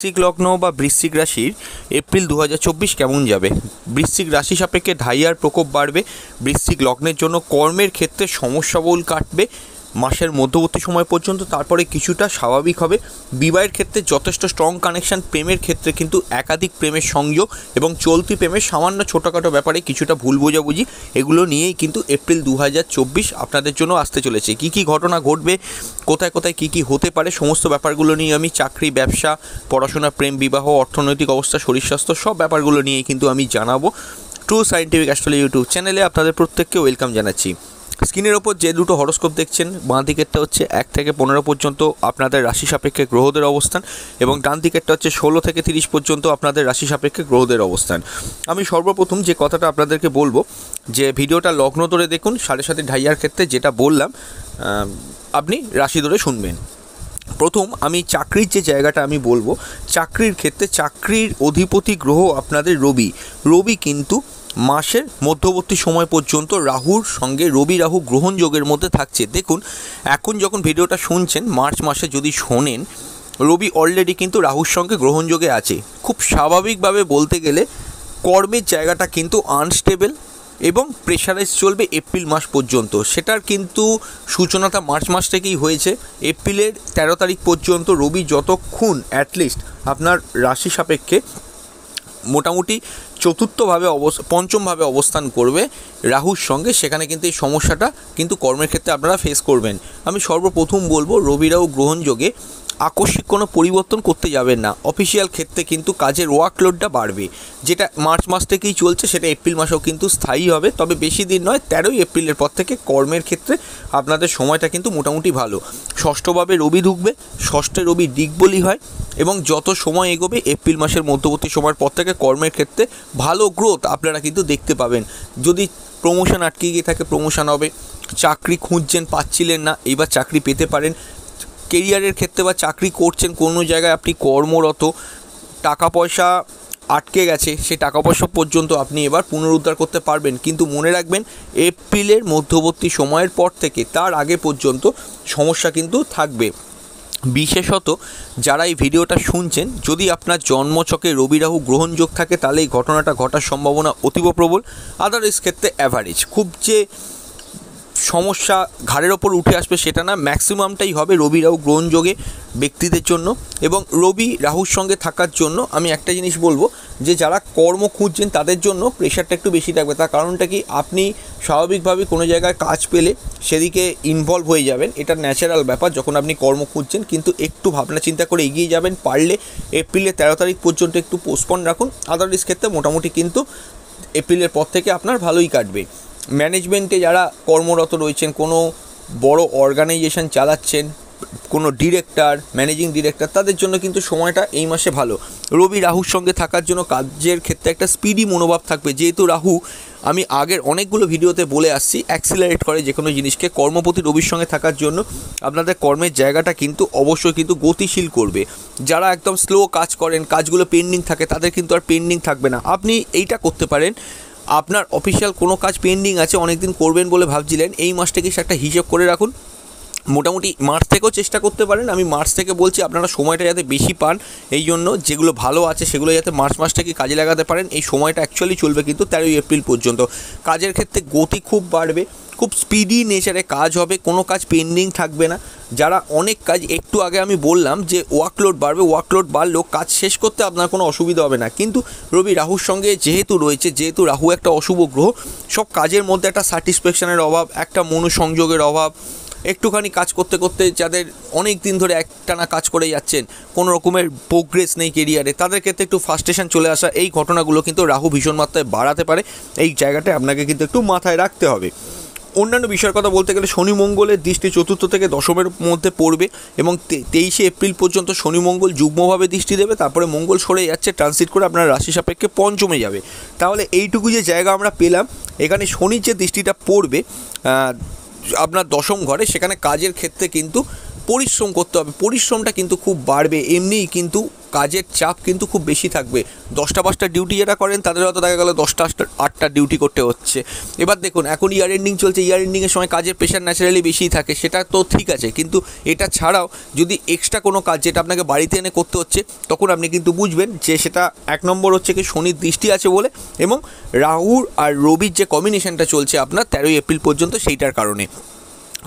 বৃশ্চিক লগ্ন বা বৃশ্চিক রাশির এপ্রিল 2024 কেমন যাবে। বৃশ্চিক রাশি সাপেক্ষে ঢাইয়ার প্রকোপ বাড়বে। বৃশ্চিক লগ্নের জন্য কর্মের ক্ষেত্রে সমস্যাবহুল কাটবে মাসের মধ্যবর্তী সময় পর্যন্ত, তারপরে কিছুটা স্বাভাবিক হবে। বিবাহের ক্ষেত্রে যথেষ্ট স্ট্রং কানেকশান, প্রেমের ক্ষেত্রে কিন্তু একাধিক প্রেমের সংযোগ এবং চলতি প্রেমের সামান্য ছোটোখাটো ব্যাপারে কিছুটা ভুল বোঝাবুঝি, এগুলো নিয়েই কিন্তু এপ্রিল 2024 আপনাদের জন্য আসতে চলেছে। কী কী ঘটনা ঘটবে, কোথায় কোথায় কী কী হতে পারে, সমস্ত ব্যাপারগুলো নিয়ে আমি চাকরি, ব্যবসা, পড়াশোনা, প্রেম, বিবাহ, অর্থনৈতিক অবস্থা, শরীর স্বাস্থ্য সব ব্যাপারগুলো নিয়েই কিন্তু আমি জানাবো। ট্রু সায়েন্টিফিক অ্যাস্ট্রোলজি ইউটিউব চ্যানেলে আপনাদের প্রত্যেককে ওয়েলকাম জানাচ্ছি। স্ক্রিনের ওপর যে দুটো হরোস্কোপ দেখছেন, বাঁ দিকেরটা হচ্ছে 1 থেকে 15 পর্যন্ত আপনাদের রাশি সাপেক্ষে গ্রহদের অবস্থান, এবং ডান দিকেরটা হচ্ছে 16 থেকে 30 পর্যন্ত আপনাদের রাশি সাপেক্ষে গ্রহদের অবস্থান। আমি সর্বপ্রথম যে কথাটা আপনাদেরকে বলবো, যে ভিডিওটা লগ্ন ধরে দেখুন, 7.5 ঢাইয়ার ক্ষেত্রে যেটা বললাম আপনি রাশি ধরে শুনবেন। প্রথম আমি চাকরির যে জায়গাটা আমি বলবো, চাকরির ক্ষেত্রে চাকরির অধিপতি গ্রহ আপনাদের রবি কিন্তু মাসের মধ্যবর্তী সময় পর্যন্ত রাহুর সঙ্গে রবি রাহু গ্রহণ যোগের মধ্যে থাকছে। দেখুন, এখন যখন ভিডিওটা শুনছেন, মার্চ মাসে যদি শোনেন, রবি অলরেডি কিন্তু রাহুর সঙ্গে গ্রহণ যোগে আছে। খুব স্বাভাবিকভাবে বলতে গেলে কর্মের জায়গাটা কিন্তু আনস্টেবল এবং প্রেশারাইজ চলবে এপ্রিল মাস পর্যন্ত। সেটার কিন্তু সূচনাটা মার্চ মাস থেকেই হয়েছে। এপ্রিলের 13 তারিখ পর্যন্ত রবি যতক্ষণ অ্যাটলিস্ট আপনার রাশি সাপেক্ষে মোটামুটি পঞ্চমভাবে অবস্থান করবে রাহুর সঙ্গে, সেখানে কিন্তু এই সমস্যাটা কিন্তু কর্মের ক্ষেত্রে আপনারা ফেস করবেন। আমি সর্বপ্রথম বলবো, রবি রাহু গ্রহণ যোগে আকস্মিক কোনো পরিবর্তন করতে যাবেন না। অফিসিয়াল ক্ষেত্রে কিন্তু কাজের ওয়ার্কলোডটা বাড়বে, যেটা মার্চ মাস থেকেই চলছে, সেটা এপ্রিল মাসেও কিন্তু স্থায়ী হবে। তবে বেশি দিন নয়, 13 এপ্রিলের পর থেকে কর্মের ক্ষেত্রে আপনাদের সময়টা কিন্তু মোটামুটি ভালো। ষষ্ঠভাবে রবি ঢুকবে, ষষ্ঠে রবি দিকবলি হয়, এবং যত সময় এগোবে এপ্রিল মাসের মধ্যবর্তী সময়ের পর থেকে কর্মের ক্ষেত্রে ভালো গ্রোথ আপনারা কিন্তু দেখতে পাবেন। যদি প্রমোশন আটকে গিয়ে থাকে, প্রমোশন হবে। চাকরি খুঁজছেন, পাচ্ছিলেন না, এবার চাকরি পেতে পারেন। কেরিয়ারের ক্ষেত্রে বা চাকরি করছেন, কোনো জায়গায় আপনি কর্মরত, টাকা পয়সা আটকে গেছে, সেই টাকা পয়সা পর্যন্ত আপনি এবার পুনরুদ্ধার করতে পারবেন। কিন্তু মনে রাখবেন, এপ্রিলের মধ্যবর্তী সময়ের পর থেকে তার আগে পর্যন্ত সমস্যা কিন্তু থাকবে। বিশেষত যারা এই ভিডিওটা শুনছেন, যদি আপনার জন্মছকে রবি রাহু গ্রহণযোগ থাকে, তাহলে এই ঘটনাটা ঘটার সম্ভাবনা অতীব প্রবল। আদারওয়াইজ ক্ষেত্রে অ্যাভারেজ, খুব যে সমস্যা ঘাড়ের ওপর উঠে আসবে সেটা না, ম্যাক্সিমামটাই হবে রবি রাহু গ্রহণযোগে ব্যক্তিদের জন্য। এবং রবি রাহুর সঙ্গে থাকার জন্য আমি একটা জিনিস বলবো, যে যারা কর্ম খুঁজছেন তাদের জন্য প্রেশারটা একটু বেশি থাকবে। তার কারণটা কি, আপনি স্বাভাবিকভাবে কোনো জায়গায় কাজ পেলে সেদিকে ইনভলভ হয়ে যাবেন, এটা ন্যাচারাল ব্যাপার যখন আপনি কর্ম খুঁজছেন। কিন্তু একটু ভাবনা চিন্তা করে এগিয়ে যাবেন, পারলে এপ্রিলের 13 তারিখ পর্যন্ত একটু পোস্টপন রাখুন। আদারওয়াইজ ক্ষেত্রে মোটামুটি কিন্তু এপ্রিলের পর থেকে আপনার ভালোই কাটবে। ম্যানেজমেন্টে যারা কর্মরত রয়েছেন, কোনো বড় অর্গানাইজেশন চালাচ্ছেন, কোনো ডিরেক্টর, ম্যানেজিং ডিরেক্টর, তাদের জন্য কিন্তু সময়টা এই মাসে ভালো। রবি রাহুর সঙ্গে থাকার জন্য কাজের ক্ষেত্রে একটা স্পিডি মনোভাব থাকবে। যেহেতু রাহু, আমি আগের অনেকগুলো ভিডিওতে বলে আসছি, অ্যাক্সিলারেট করে যে কোনো জিনিসকে। কর্মপতি রবির সঙ্গে থাকার জন্য আপনাদের কর্মের জায়গাটা কিন্তু অবশ্যই কিন্তু গতিশীল করবে। যারা একদম স্লো কাজ করেন, কাজগুলো পেন্ডিং থাকে, তাদের কিন্তু আর পেন্ডিং থাকবে না। আপনি এইটা করতে পারেন, আপনার অফিসিয়াল কোনো কাজ পেন্ডিং আছে, অনেক দিন করবেন বলে ভাবছিলেন, এই মাসটাকে একটা হিসেব করে রাখুন। মোটামুটি মার্চ থেকেও চেষ্টা করতে পারেন। আমি মার্চ থেকে বলছি, আপনারা সময়টা যাতে বেশি পান, এই জন্য যেগুলো ভালো আছে সেগুলো যাতে মার্চ মাসটাকে কাজে লাগাতে পারেন। এই সময়টা অ্যাকচুয়ালি চলবে কিন্তু 13 এপ্রিল পর্যন্ত। কাজের ক্ষেত্রে গতি খুব বাড়বে, খুব স্পিডি নেচারে কাজ হবে, কোনো কাজ পেন্ডিং থাকবে না। যারা অনেক কাজ, একটু আগে আমি বললাম যে ওয়ার্কলোড বাড়বে, ওয়ার্কলোড বাড়লেও কাজ শেষ করতে আপনার কোনো অসুবিধা হবে না। কিন্তু রবি রাহুর সঙ্গে যেহেতু রয়েছে, যেহেতু রাহু একটা অশুভ গ্রহ, সব কাজের মধ্যে একটা স্যাটিসফ্যাকশনের অভাব, একটা মনোসংযোগের অভাব, একটুখানি কাজ করতে করতে যাদের অনেক দিন ধরে একটানা কাজ করে যাচ্ছেন, কোনো রকমের প্রোগ্রেস নেই কেরিয়ারে, তাদের ক্ষেত্রে একটু ফ্রাস্ট্রেশন চলে আসা, এই ঘটনাগুলো কিন্তু রাহু ভীষণ মাত্রায় বাড়াতে পারে। এই জায়গাটায় আপনাকে কিন্তু একটু মাথায় রাখতে হবে। অন্যান্য বিষয়ের কথা বলতে গেলে, শনি মঙ্গলের দৃষ্টি 4র্থ থেকে 10মের মধ্যে পড়বে, এবং 23 এপ্রিল পর্যন্ত শনি মঙ্গল যুগ্মভাবে দৃষ্টি দেবে। তারপরে মঙ্গল সরে যাচ্ছে, ট্রানজিট করে আপনার রাশি সাপেক্ষে পঞ্চমে যাবে। তাহলে এইটুকু যে জায়গা আমরা পেলাম, এখানে শনির যে দৃষ্টিটা পড়বে আপনার 10ম ঘরে, সেখানে কাজের ক্ষেত্রে কিন্তু পরিশ্রম করতে হবে। পরিশ্রমটা কিন্তু খুব বাড়বে, এমনিই কিন্তু কাজের চাপ কিন্তু খুব বেশি থাকবে। 10টা-5টা ডিউটি যেটা করেন তাদের হয়তো দেখা গেল 10টা-8টা ডিউটি করতে হচ্ছে। এবার দেখুন এখন ইয়ার এন্ডিং চলছে, ইয়ার এন্ডিংয়ের সময় কাজের প্রেশার ন্যাচারালি বেশিই থাকে, সেটা তো ঠিক আছে, কিন্তু এটা ছাড়াও যদি এক্সট্রা কোনো কাজ যেটা আপনাকে বাড়িতে এনে করতে হচ্ছে, তখন আপনি কিন্তু বুঝবেন যে সেটা 1 নম্বর হচ্ছে কি শনির দৃষ্টি আছে বলে, এবং রাহুর আর রবির যে কম্বিনেশনটা চলছে আপনার 13ই এপ্রিল পর্যন্ত, সেইটার কারণে।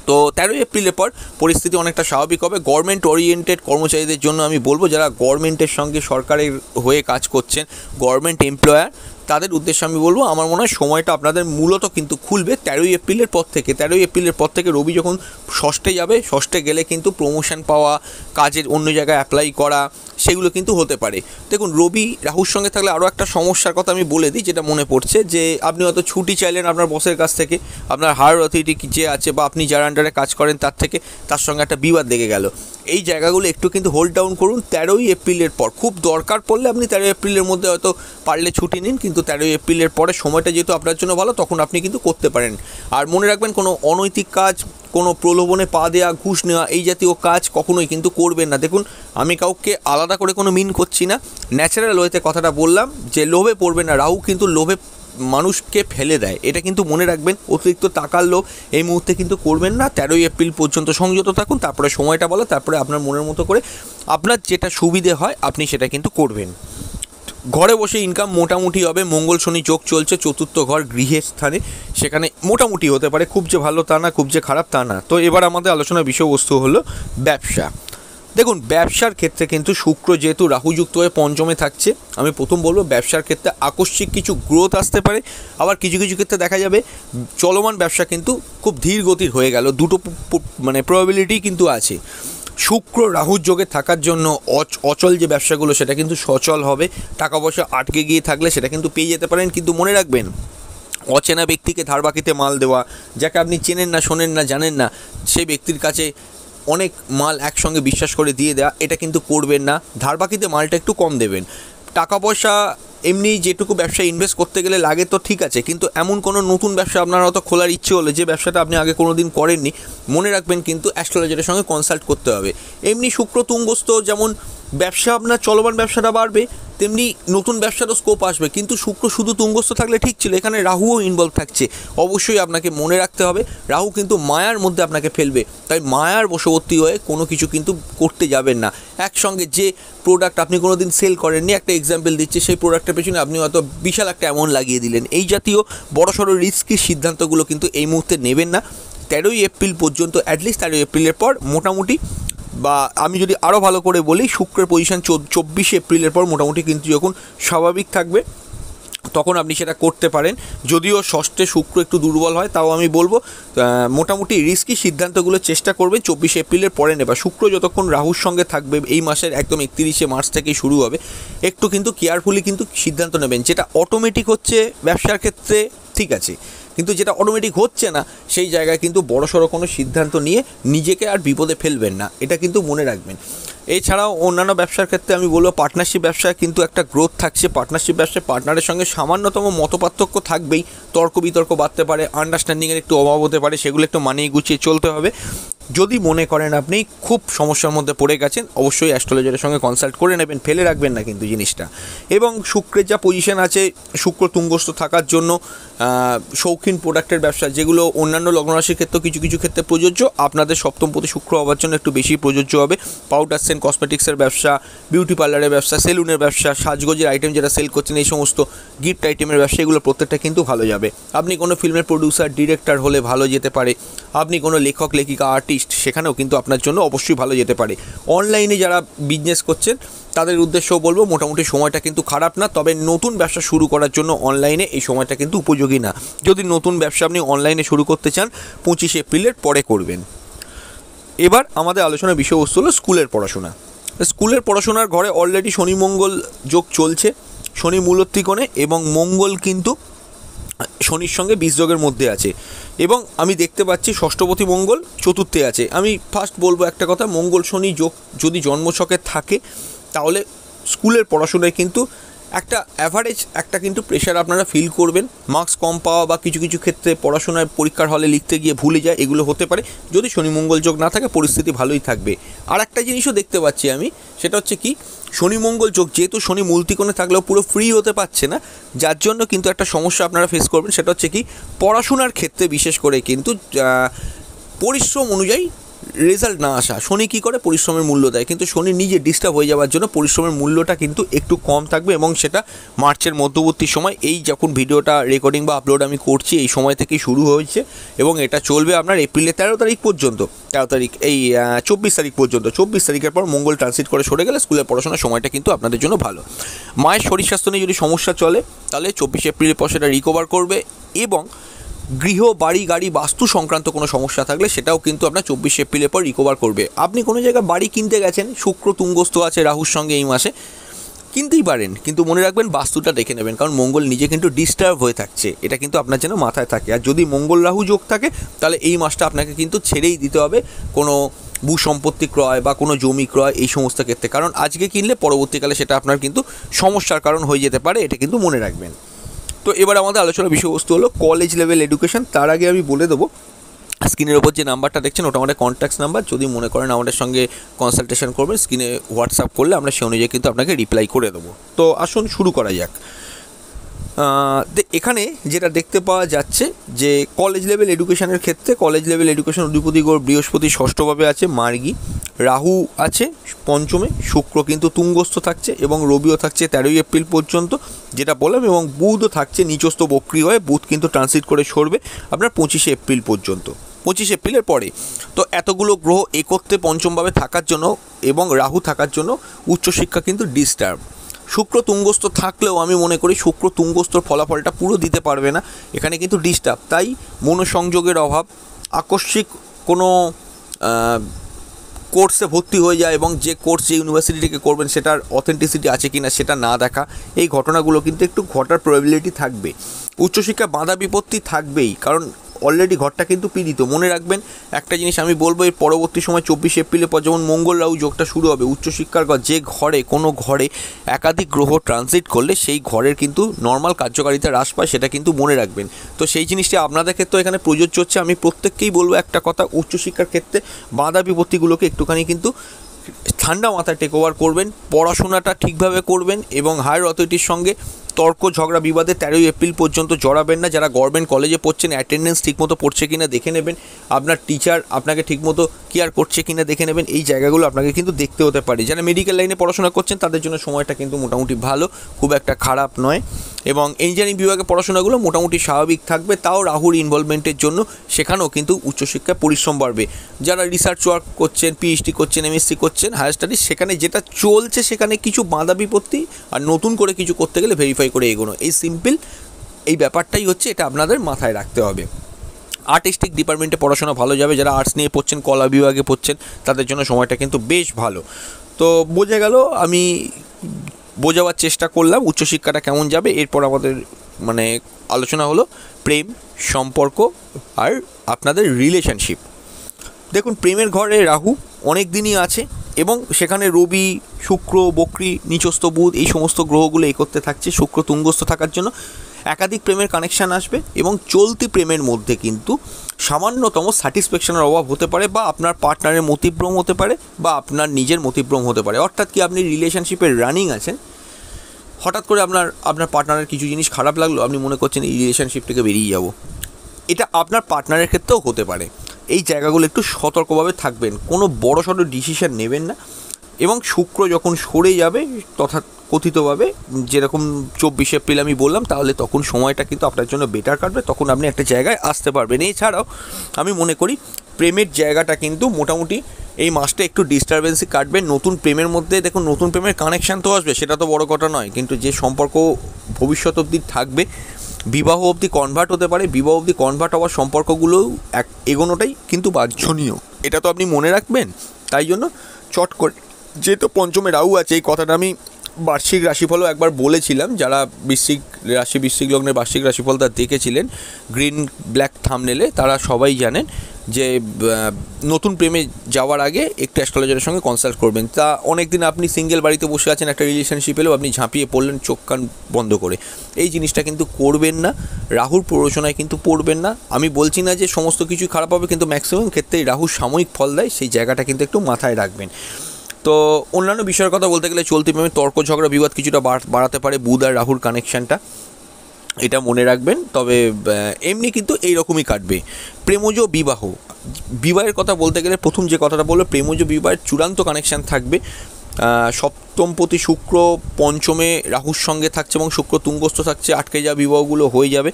তো 13ই এপ্রিলের পর পরিস্থিতি অনেকটা স্বাভাবিক হবে। গভর্নমেন্ট ওরিয়েন্টেড কর্মচারীদের জন্য আমি বলবো, যারা গভর্নমেন্টের সঙ্গে সরকারের হয়ে কাজ করছেন, গভর্নমেন্ট এমপ্লয়ার, তাদের উদ্দেশ্যে আমি বলবো আমার মনে হয় সময়টা আপনাদের মূলত কিন্তু খুলবে 13ই এপ্রিলের পর থেকে। 13ই এপ্রিলের পর থেকে রবি যখন ষষ্ঠে যাবে, ষষ্ঠে গেলে কিন্তু প্রমোশন পাওয়া, কাজের অন্য জায়গায় অ্যাপ্লাই করা, সেগুলো কিন্তু হতে পারে। দেখুন রবি রাহুর সঙ্গে থাকলে আরও একটা সমস্যার কথা আমি বলে দিই, যেটা মনে পড়ছে, যে আপনি হয়তো ছুটি চাইলেন আপনার বসের কাছ থেকে, আপনার হায়ার অথরিটি যে আছে বা আপনি যার আন্ডারে কাজ করেন তার থেকে, তার সঙ্গে একটা বিবাদ লেগে গেল। এই জায়গাগুলো একটু কিন্তু হোল্ড ডাউন করুন 13ই এপ্রিলের পর। খুব দরকার পড়লে আপনি 13ই এপ্রিলের মধ্যে হয়তো পারলে ছুটি নিন, কিন্তু 13ই এপ্রিলের পরে সময়টা যেহেতু আপনার জন্য ভালো, তখন আপনি কিন্তু করতে পারেন। আর মনে রাখবেন, কোনো অনৈতিক কাজ, কোনো প্রলোভনে পা দেওয়া, ঘুষ নেওয়া, এই জাতীয় কাজ কখনোই কিন্তু করবেন না। দেখুন আমি কাউকে আলাদা করে কোনো মিন করছি না, ন্যাচারাল ওয়েতে কথাটা বললাম, যে লোভে পড়বেন না। রাহু কিন্তু লোভে মানুষকে ফেলে দেয়, এটা কিন্তু মনে রাখবেন। অতিরিক্ত টাকার লোভ এই মুহূর্তে কিন্তু করবেন না। 13ই এপ্রিল পর্যন্ত সংযত থাকুন, তারপরে সময়টা বলো, তারপরে আপনার মনের মতো করে আপনার যেটা সুবিধে হয় আপনি সেটা কিন্তু করবেন। ঘরে বসে ইনকাম মোটামুটি হবে। মঙ্গল শনি যোগ চলছে, চতুর্থ ঘর গৃহের স্থানে, সেখানে মোটামুটি হতে পারে, খুব যে ভালো তা না, খুব যে খারাপ তা না। তো এবার আমাদের আলোচনার বিষয়বস্তু হলো ব্যবসা। দেখুন ব্যবসার ক্ষেত্রে কিন্তু শুক্র যেহেতু রাহুযুক্ত হয়ে পঞ্চমে থাকছে, আমি প্রথম বলবো ব্যবসার ক্ষেত্রে আকস্মিক কিছু গ্রোথ আসতে পারে। আবার কিছু কিছু ক্ষেত্রে দেখা যাবে চলমান ব্যবসা কিন্তু খুব ধীর গতির হয়ে গেল, দুটো মানে প্রবাবিলিটি কিন্তু আছে। শুক্র রাহুর যোগে থাকার জন্য অচল যে ব্যবসাগুলো সেটা কিন্তু সচল হবে। টাকা পয়সা আটকে গিয়ে থাকলে সেটা কিন্তু পেয়ে যেতে পারেন, কিন্তু মনে রাখবেন অচেনা ব্যক্তিকে ধার বাকিতে মাল দেওয়া, যাকে আপনি চেনেন না, শোনেন না, জানেন না, সেই ব্যক্তির কাছে অনেক মাল একসঙ্গে বিশ্বাস করে দিয়ে দেওয়া, এটা কিন্তু করবেন না। ধার বাকিতে মালটা একটু কম দেবেন। টাকা পয়সা এমনি যেটুকু ব্যবসায় ইনভেস্ট করতে গেলে লাগে তো ঠিক আছে, কিন্তু এমন কোনো নতুন ব্যবসা আপনার হয়তো খোলার ইচ্ছে হলো যে ব্যবসাটা আপনি আগে কোনো দিন করেননি, মনে রাখবেন কিন্তু অ্যাস্ট্রোলজারের সঙ্গে কনসাল্ট করতে হবে। এমনি শুক্র তুঙ্গস্থ, যেমন ব্যবসা আপনার চলমান ব্যবসাটা বাড়বে, তেমনি নতুন ব্যবসারও স্কোপ আসবে। কিন্তু শুক্র শুধু তুঙ্গস্থ থাকলে ঠিক ছিল, এখানে রাহুও ইনভলভ থাকছে। অবশ্যই আপনাকে মনে রাখতে হবে রাহু কিন্তু মায়ার মধ্যে আপনাকে ফেলবে, তাই মায়ার বশবর্তী হয়ে কোনো কিছু কিন্তু করতে যাবেন না। একসঙ্গে যে প্রোডাক্ট আপনি কোনো দিন সেল করেননি, একটা এক্সাম্পল দিচ্ছি, সেই প্রোডাক্টের পেছনে আপনি হয়তো বিশাল একটা অ্যামাউন্ট লাগিয়ে দিলেন। এই জাতীয় বড়সড় রিস্কি সিদ্ধান্তগুলো কিন্তু এই মুহূর্তে নেবেন না। 13ই এপ্রিল পর্যন্ত, অ্যাটলিস্ট 13ই এপ্রিলের পর মোটামুটি, বা আমি যদি আরও ভালো করে বলি, শুক্রের পজিশন 24শে এপ্রিলের পর মোটামুটি কিন্তু যখন স্বাভাবিক থাকবে, তখন আপনি সেটা করতে পারেন। যদিও ষষ্ঠে শুক্র একটু দুর্বল হয়, তাও আমি বলবো মোটামুটি রিস্কি সিদ্ধান্তগুলো চেষ্টা করবে 24শে এপ্রিলের পরে নেবা। শুক্র যতক্ষণ রাহুর সঙ্গে থাকবে, এই মাসের একদম 31শে মার্চ থেকেই শুরু হবে, একটু কিন্তু কেয়ারফুলি কিন্তু সিদ্ধান্ত নেবেন। যেটা অটোমেটিক হচ্ছে ব্যবসার ক্ষেত্রে ঠিক আছে, কিন্তু যেটা অটোমেটিক হচ্ছে না সেই জায়গায় কিন্তু বড়সড় কোনো সিদ্ধান্ত নিয়ে নিজেকে আর বিপদে ফেলবেন না, এটা কিন্তু মনে রাখবেন। এছাড়াও অন্যান্য ব্যবসার ক্ষেত্রে আমি বলবো পার্টনারশিপ ব্যবসায় কিন্তু একটা গ্রোথ থাকছে। পার্টনারশিপ ব্যবসায় পার্টনারের সঙ্গে সামান্যতম মতপার্থক্য থাকবেই, তর্ক বিতর্ক বাড়তে পারে, আন্ডারস্ট্যান্ডিংয়ের একটু অভাব হতে পারে, সেগুলো একটু মানিয়ে গুছিয়ে চলতে হবে। যদি মনে করেন আপনি খুব সমস্যার মধ্যে পড়ে গেছেন, অবশ্যই অ্যাস্ট্রোলজারের সঙ্গে কনসাল্ট করে নেবেন, ফেলে রাখবেন না কিন্তু জিনিসটা। এবং শুক্রের যা পজিশন আছে, শুক্র তুঙ্গস্থ থাকার জন্য শৌখিন প্রোডাক্টের ব্যবসা, যেগুলো অন্যান্য লগ্নরাশির ক্ষেত্রেও কিছু কিছু ক্ষেত্রে প্রযোজ্য, আপনাদের সপ্তমপতি শুক্র হওয়ার জন্য একটু বেশি প্রযোজ্য হবে। পাউডার সেন্ট কসমেটিক্সের ব্যবসা, বিউটি পার্লারের ব্যবসা, সেলুনের ব্যবসা, সাজগোজের আইটেম যেটা সেল করছেন, এই সমস্ত গিফট আইটেমের ব্যবসা, এগুলো প্রত্যেকটা কিন্তু ভালো যাবে। আপনি কোনো ফিল্মের প্রডিউসার, ডিরেক্টর হলে ভালো যেতে পারে। আপনি কোনো লেখক, লেখিকা, আর্টিস্ট, সেখানেও কিন্তু আপনার জন্য অবশ্যই ভালো যেতে পারে। অনলাইনে যারা বিজনেস করছেন তাদের উদ্দেশ্যও বলবো মোটামুটি সময়টা কিন্তু খারাপ না, তবে নতুন ব্যবসা শুরু করার জন্য অনলাইনে এই সময়টা কিন্তু উপযোগী না। যদি নতুন ব্যবসা আপনি অনলাইনে শুরু করতে চান 25শে এপ্রিলের পরে করবেন। এবার আমাদের আলোচনার বিষয়বস্তু হলো স্কুলের পড়াশোনা। স্কুলের পড়াশোনার ঘরে অলরেডি শনি মঙ্গল যোগ চলছে, শনি মূলত্রিকোণে, এবং মঙ্গল কিন্তু শনির সঙ্গে বীজযোগের মধ্যে আছে, এবং আমি দেখতে পাচ্ছি ষষ্ঠপতি মঙ্গল চতুর্থে আছে। আমি ফার্স্ট বলবো একটা কথা, মঙ্গল শনি যোগ যদি জন্মছকে থাকে তাহলে স্কুলের পড়াশোনায় কিন্তু একটা অ্যাভারেজ একটা কিন্তু প্রেশার আপনারা ফিল করবেন। মার্কস কম পাওয়া বা কিছু কিছু ক্ষেত্রে পড়াশোনায় পরীক্ষার হলে লিখতে গিয়ে ভুলে যায়, এগুলো হতে পারে। যদি শনি মঙ্গল যোগ না থাকে পরিস্থিতি ভালোই থাকবে। আর একটা জিনিসও দেখতে পাচ্ছি আমি, সেটা হচ্ছে কি, শনি মঙ্গল যোগ যেহেতু শনি মূল ত্রিকোণে থাকলেও পুরো ফ্রি হতে পারছে না, যার জন্য কিন্তু একটা সমস্যা আপনারা ফেস করবেন। সেটা হচ্ছে কি, পড়াশোনার ক্ষেত্রে বিশেষ করে কিন্তু পরিশ্রম অনুযায়ী রেজাল্ট না আসা। শনি কী করে, পরিশ্রমের মূল্য দেয়, কিন্তু শনি নিজে ডিস্টার্ব হয়ে যাওয়ার জন্য পরিশ্রমের মূল্যটা কিন্তু একটু কম থাকবে। এবং সেটা মার্চের মধ্যবর্তী সময়, এই যখন ভিডিওটা রেকর্ডিং বা আপলোড আমি করছি এই সময় থেকেই শুরু হয়েছে এবং এটা চলবে আপনার এপ্রিলের 13 তারিখ পর্যন্ত, 13 তারিখ এই 24 তারিখ পর্যন্ত। 24 তারিখের পর মঙ্গল ট্রানজিট করে সরে গেলে স্কুলের পড়াশোনার সময়টা কিন্তু আপনাদের জন্য ভালো। মায়ের শরীর স্বাস্থ্য নিয়ে যদি সমস্যা চলে তাহলে 24 এপ্রিলের পর সেটা রিকভার করবে। এবং গৃহ, বাড়ি, গাড়ি, বাস্তু সংক্রান্ত কোনো সমস্যা থাকলে সেটাও কিন্তু আপনার 24 এপ্রিলের পর রিকভার করবে। আপনি কোনো জায়গায় বাড়ি কিনতে গেছেন, শুক্র তুঙ্গস্থ আছে রাহুর সঙ্গে এই মাসে, কিনতেই পারেন, কিন্তু মনে রাখবেন বাস্তুটা দেখে নেবেন, কারণ মঙ্গল নিজে কিন্তু ডিস্টার্ব হয়ে থাকছে, এটা কিন্তু আপনার যেন মাথায় থাকে। আর যদি মঙ্গল রাহু যোগ থাকে তাহলে এই মাসটা আপনাকে কিন্তু ছেড়েই দিতে হবে কোনো ভূ সম্পত্তি ক্রয় বা কোনো জমি ক্রয়, এই সমস্ত ক্ষেত্রে, কারণ আজকে কিনলে পরবর্তীকালে সেটা আপনার কিন্তু সমস্যার কারণ হয়ে যেতে পারে, এটা কিন্তু মনে রাখবেন। তো এবার আমাদের আলোচনার বিষয়বস্তু হলো কলেজ লেভেল এডুকেশন। তার আগে আমি বলে দেবো, স্ক্রিনের ওপর যে নাম্বারটা দেখছেন ওটা আমাদের কন্ট্যাক্ট নাম্বার। যদি মনে করেন আমাদের সঙ্গে কনসালটেশন করবেন, স্ক্রিনে হোয়াটসঅ্যাপ করলে আমরা সেই অনুযায়ী কিন্তু আপনাকে রিপ্লাই করে দেবো। তো আসুন শুরু করা যাক। এখানে যেটা দেখতে পাওয়া যাচ্ছে যে কলেজ লেভেল এডুকেশনের ক্ষেত্রে, কলেজ লেভেল এডুকেশন অধিপতি গ্রহ বৃহস্পতি ষষ্ঠভাবে আছে, মার্গী, রাহু আছে পঞ্চমে, শুক্র কিন্তু তুঙ্গস্থ থাকছে এবং রবিও থাকছে 13 এপ্রিল পর্যন্ত যেটা বললাম, এবং বুধও থাকছে নিচস্থ বক্রী হয়ে, বুধ কিন্তু ট্রানজিট করে সরবে আপনার 25 এপ্রিল পর্যন্ত, 25 এপ্রিলের পরে। তো এতগুলো গ্রহ একত্রে পঞ্চমভাবে থাকার জন্য এবং রাহু থাকার জন্য উচ্চশিক্ষা কিন্তু ডিস্টার্ব। শুক্র তুঙ্গস্থ থাকলেও আমি মনে করি শুক্র তুঙ্গস্থর ফলাফলটা পুরো দিতে পারবে না, এখানে কিন্তু ডিস্টার্ব। তাই মনোসংযোগের অভাব, আকস্মিক কোনো কোর্সে ভর্তি হয়ে যায় এবং যে কোর্স যে ইউনিভার্সিটি থেকে করবেন সেটার অথেন্টিসিটি আছে কিনা সেটা না দেখা, এই ঘটনাগুলো কিন্তু একটু ঘটার প্রবাবিলিটি থাকবে। উচ্চশিক্ষা বাধা বিপত্তি থাকবেই, কারণ অলরেডি ঘরটা কিন্তু পীড়িত। মনে রাখবেন একটা জিনিস আমি বলবো, এর পরবর্তী সময় 24 এপ্রিলের পর যেমন মঙ্গল রাহু যোগটা শুরু হবে, উচ্চশিক্ষার যে ঘরে কোনো ঘরে একাধিক গ্রহ ট্রানজিট করলে সেই ঘরের কিন্তু নর্মাল কার্যকারিতা হ্রাস পায়, সেটা কিন্তু মনে রাখবেন। তো সেই জিনিসটি আপনাদের ক্ষেত্রে এখানে প্রযোজ্য হচ্ছে। আমি প্রত্যেককেই বলবো একটা কথা, উচ্চশিক্ষার ক্ষেত্রে বাধা বিপত্তিগুলোকে একটুখানি কিন্তু ঠান্ডা মাথায় টেক ওভার করবেন, পড়াশোনাটা ঠিকভাবে করবেন এবং হায়ার অথরিটির সঙ্গে তর্ক ঝগড়া বিবাদে 13 এপ্রিল পর্যন্ত জড়াবেন না। যারা গভর্নমেন্ট কলেজে পড়ছেন অ্যাটেন্ডেন্স ঠিকমতো পড়ছে কিনা দেখে নেবেন, আপনার টিচার আপনাকে ঠিকমতো কেয়ার করছে কিনা দেখে নেবেন, এই জায়গাগুলো আপনাকে কিন্তু দেখতে হতে পারে। যারা মেডিকেল লাইনে পড়াশোনা করছেন তাদের জন্য সময়টা কিন্তু মোটামুটি ভালো, খুব একটা খারাপ নয়। এবং ইঞ্জিনিয়ারিং বিভাগে পড়াশোনাগুলো মোটামুটি স্বাভাবিক থাকবে, তাও রাহুর ইনভলভমেন্টের জন্য সেখানেও কিন্তু উচ্চশিক্ষায় পরিশ্রম বাড়বে। যারা রিসার্চ ওয়ার্ক করছেন, পিএইচডি করছেন, এমএসসি করছেন, হায়ার স্টাডিজ, সেখানে যেটা চলছে সেখানে কিছু বাধা বিপত্তি আর নতুন করে কিছু করতে গেলে ভেরিফাই করে এগোনো, এই সিম্পল এই ব্যাপারটাই হচ্ছে, এটা আপনাদের মাথায় রাখতে হবে। আর্টিস্টিক ডিপার্টমেন্টে পড়াশোনা ভালো যাবে, যারা আর্টস নিয়ে পড়ছেন, কলা বিভাগে পড়ছেন, তাদের জন্য সময়টা কিন্তু বেশ ভালো। তো বোঝা গেল, আমি বোঝাবার চেষ্টা করলাম উচ্চশিক্ষাটা কেমন যাবে। এরপর আমাদের আলোচনা হলো প্রেম, সম্পর্ক আর আপনাদের রিলেশনশিপ। দেখুন, প্রেমের ঘরে রাহু অনেক দিনই আছে এবং সেখানে রবি, শুক্র, বক্রী, নিচস্থ বুধ, এই সমস্ত গ্রহগুলো একত্রে থাকছে। শুক্র তুঙ্গস্থ থাকার জন্য একাধিক প্রেমের কানেকশান আসবে এবং চলতি প্রেমের মধ্যে কিন্তু সামান্যতম স্যাটিসফ্যাকশনের অভাব হতে পারে, বা আপনার পার্টনারের মতিভ্রম হতে পারে, বা আপনার নিজের মতিভ্রম হতে পারে। অর্থাৎ কি, আপনি রিলেশনশিপে রানিং আছেন, হঠাৎ করে আপনার পার্টনারের কিছু জিনিস খারাপ লাগলো, আপনি মনে করছেন এই রিলেশনশিপ থেকে বেরিয়ে যাব। এটা আপনার পার্টনারের ক্ষেত্রেও হতে পারে। এই জায়গাগুলো একটু সতর্কভাবে থাকবেন, কোনো বড়সড় ডিসিশন নেবেন না। এবং শুক্র যখন সরে যাবে তথা কথিতভাবে যেরকম 24 এপ্রিল আমি বললাম, তাহলে তখন সময়টা কিন্তু আপনার জন্য বেটার কাটবে, তখন আপনি একটা জায়গায় আসতে পারবেন। এছাড়াও আমি মনে করি প্রেমের জায়গাটা কিন্তু মোটামুটি এই মাসটা একটু ডিস্টারবেন্সই কাটবে। নতুন প্রেমের মধ্যে দেখুন, নতুন প্রেমের কানেকশান তো আসবে, সেটা তো বড় কথা নয়, কিন্তু যে সম্পর্ক ভবিষ্যৎ অবধি থাকবে, বিবাহ অবধি কনভার্ট হতে পারে, বিবাহ অবধি কনভার্ট হওয়ার সম্পর্কগুলোও এগোনোটাই কিন্তু বাঞ্ছনীয়, এটা তো আপনি মনে রাখবেন। তাই জন্য চট করে, যেহেতু পঞ্চমে রাহু আছে, এই কথাটা আমি বার্ষিক রাশিফলও একবার বলেছিলাম, যারা বৃশ্চিক লগ্নের বার্ষিক রাশিফল তা দেখেছিলেন গ্রিন ব্ল্যাক থাম্বনেলে, তারা সবাই জানেন যে নতুন প্রেমে যাওয়ার আগে একটু অ্যাস্ট্রোলজারের সঙ্গে কনসাল্ট করবেন। তা অনেক দিন আপনি সিঙ্গেল বাড়িতে বসে আছেন, একটা রিলেশনশিপ এলেও আপনি ঝাঁপিয়ে পড়লেন চোখ কান বন্ধ করে, এই জিনিসটা কিন্তু করবেন না। রাহুর প্ররোচনায় কিন্তু পড়বেন না। আমি বলছি না যে সমস্ত কিছু খারাপ হবে, কিন্তু ম্যাক্সিমাম ক্ষেত্রেই রাহু সাময়িক ফল দেয়, সেই জায়গাটা কিন্তু একটু মাথায় রাখবেন। তো অন্যান্য বিষয়ের কথা বলতে গেলে চলতি প্রেমে তর্ক ঝগড়া বিবাদ কিছুটা বাড়াতে পারে বুধ আর রাহুর কানেকশানটা, এটা মনে রাখবেন। তবে এমনি কিন্তু এইরকমই কাটবে। প্রেমজ বিবাহের কথা বলতে গেলে প্রথম যে কথাটা বললো, প্রেমজ বিবাহের চূড়ান্ত কানেকশান থাকবে। সপ্তমপতি শুক্র পঞ্চমে রাহুর সঙ্গে থাকছে এবং শুক্র তুঙ্গস্থ থাকছে, আটকে যাওয়া বিবাহগুলো হয়ে যাবে।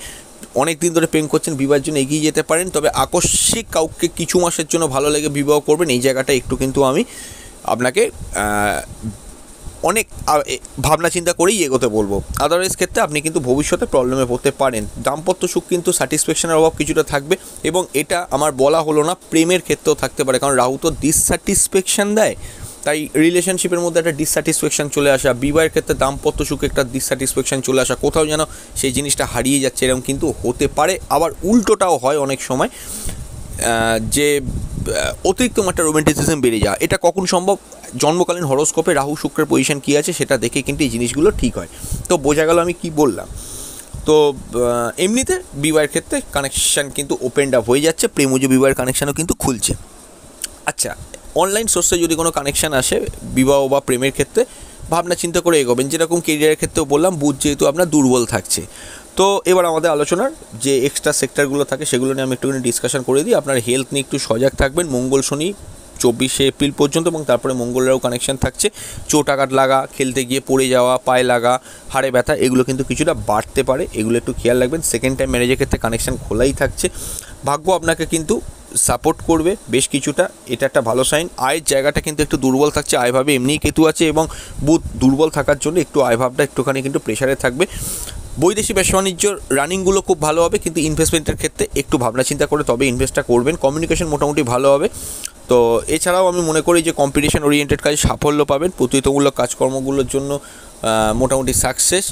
অনেক দিন ধরে প্রেম করছেন, বিবাহের জন্য এগিয়ে যেতে পারেন। তবে আকস্মিক কাউকে কিছু মাসের জন্য ভালো লেগে বিবাহ করবেন, এই জায়গাটা একটু কিন্তু আমি আপনাকে অনেক ভাবনা চিন্তা করেই এগোতে বলবো। আদারওয়াইজ ক্ষেত্রে আপনি কিন্তু ভবিষ্যতে প্রবলেমে পড়তে পারেন। দাম্পত্য সুখ কিন্তু স্যাটিসফ্যাকশনের অভাব কিছুটা থাকবে, এবং এটা আমার বলা হলো না, প্রেমের ক্ষেত্রেও থাকতে পারে, কারণ রাহু তো ডিসস্যাটিসফ্যাকশন দেয়। তাই রিলেশনশিপের মধ্যে একটা ডিসস্যাটিসফ্যাকশন চলে আসা, বিবাহের ক্ষেত্রে দাম্পত্য সুখে একটা ডিসস্যাটিসফ্যাকশন চলে আসা, কোথাও যেন সেই জিনিসটা হারিয়ে যাচ্ছে, এরকম কিন্তু হতে পারে। আবার উল্টোটাও হয় অনেক সময়, যে অতিরিক্ত মাত্রা রোম্যান্টিসিজম বেড়ে যাওয়া। এটা কখন সম্ভব? জন্মকালীন হরোস্কোপে রাহু শুক্রের পজিশন কী আছে সেটা দেখে কিন্তু এই জিনিসগুলো ঠিক হয়। তো বোঝা গেল আমি কি বললাম। তো এমনিতে বিবাহের ক্ষেত্রে কানেকশান কিন্তু ওপেন আপ হয়ে যাচ্ছে, প্রেমজ বিবাহের কানেকশানও কিন্তু খুলছে। আচ্ছা, অনলাইন সোর্সে যদি কোনো কানেকশান আসে বিবাহ বা প্রেমের ক্ষেত্রে, ভাবনা চিন্তা করে এগোবেন। যেরকম কেরিয়ারের ক্ষেত্রেও বললাম, বুধ যেহেতু আপনার দুর্বল থাকছে। তো এবার আমাদের আলোচনার যে এক্সট্রা সেক্টরগুলো থাকে সেগুলো নিয়ে আমি একটুখানি ডিসকাশন করে দিই। আপনার হেলথ নিয়ে একটু সজাগ থাকবেন। মঙ্গল শনি 24শে এপ্রিল পর্যন্ত, এবং তারপরে মঙ্গলেরও কানেকশান থাকছে। চোট আঘাত লাগা, খেলতে গিয়ে পড়ে যাওয়া, পায়ে লাগা, হাড়ে ব্যথা, এগুলো কিন্তু কিছুটা বাড়তে পারে, এগুলো একটু খেয়াল রাখবেন। সেকেন্ড টাইম ম্যারেজের ক্ষেত্রে কানেকশান খোলাই থাকছে। ভাগ্য আপনাকে কিন্তু সাপোর্ট করবে বেশ কিছুটা, এটা একটা ভালো সাইন। আয়ের জায়গাটা কিন্তু একটু দুর্বল থাকছে, আয়ভাবে এমনিই কেতু আছে, এবং বুধ দুর্বল থাকার জন্য একটু আয়ভাবটা একটুখানি কিন্তু প্রেশারে থাকবে। বৈদেশিক ব্যবসা বাণিজ্য রানিংগুলো খুব ভালো হবে, কিন্তু ইনভেস্টমেন্টের ক্ষেত্রে একটু ভাবনা চিন্তা করে তবে ইনভেস্টটা করবেন। কমিউনিকেশন মোটামুটি ভালো হবে। তো এছাড়াও আমি মনে করি যে কম্পিটিশন ওরিয়েন্টেড কাজে সাফল্য পাবেন, প্রতিযোগিতামূলক কাজকর্মগুলোর জন্য মোটামুটি সাকসেস,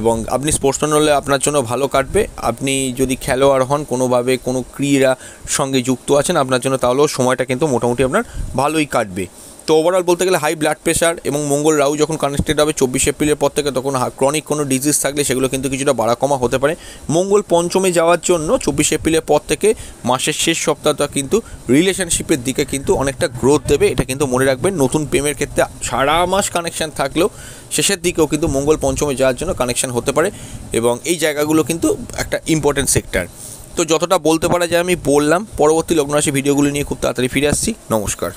এবং আপনি স্পোর্টসম্যান হলে আপনার জন্য ভালো কাটবে। আপনি যদি খেলোয়াড় হন, কোনোভাবে কোনো ক্রীড়ার সঙ্গে যুক্ত আছেন, আপনার জন্য তাহলেও সময়টা কিন্তু মোটামুটি আপনার ভালোই কাটবে। তো ওভারঅল বলতে গেলে হাই ব্লাড প্রেশার এবং মঙ্গল রাহু যখন কানেক্টেড হবে 24 এপ্রিলের পর থেকে, তখন ক্রনিক কোনো ডিজিজ থাকলে সেগুলো কিন্তু কিছুটা বাড়া কমা হতে পারে। মঙ্গল পঞ্চমে যাওয়ার জন্য 24 এপ্রিলের পর থেকে মাসের শেষ সপ্তাহটা কিন্তু রিলেশনশিপের দিকে কিন্তু অনেকটা গ্রোথ দেবে, এটা কিন্তু মনে রাখবেন। নতুন প্রেমের ক্ষেত্রে সারা মাস কানেকশান থাকলেও শেষের দিকেও কিন্তু মঙ্গল পঞ্চমে যাওয়ার জন্য কানেকশান হতে পারে, এবং এই জায়গাগুলো কিন্তু একটা ইম্পর্টেন্ট সেক্টর। তো যতটা বলতে পারা যায় আমি বললাম। পরবর্তী লগ্ন রাশি ভিডিওগুলি নিয়ে খুব তাড়াতাড়ি ফিরে আসছি। নমস্কার।